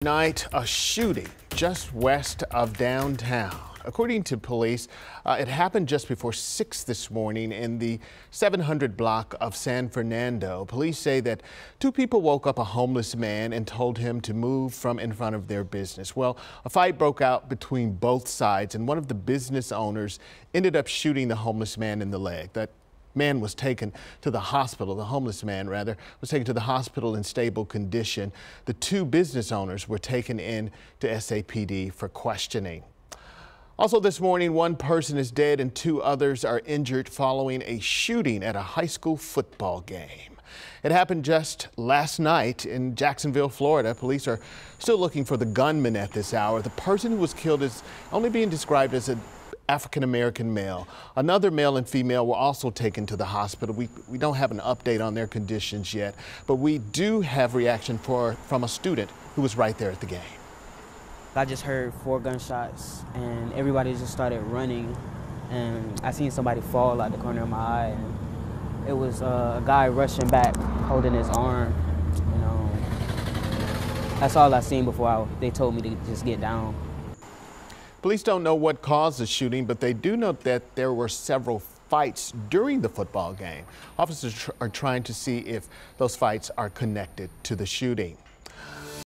Night, a shooting just west of downtown. According to police, it happened just before 6 this morning in the 700 block of San Fernando. Police say that two people woke up a homeless man and told him to move from in front of their business. Well, a fight broke out between both sides, and one of the business owners ended up shooting the homeless man in the leg. That man was taken to the hospital, the homeless man rather, was taken to the hospital in stable condition. The two business owners were taken in to SAPD for questioning. Also this morning, one person is dead and two others are injured following a shooting at a high school football game. It happened just last night in Jacksonville, Florida. Police are still looking for the gunman at this hour. The person who was killed is only being described as an African-American male. Another male and female were also taken to the hospital. We don't have an update on their conditions yet, but we do have reaction from a student who was right there at the game. I just heard 4 gunshots and everybody just started running, and I seen somebody fall out the corner of my eye, and it was a guy rushing back holding his arm. That's all I seen before they told me to just get down. Police don't know what caused the shooting, but they do know that there were several fights during the football game. Officers are trying to see if those fights are connected to the shooting.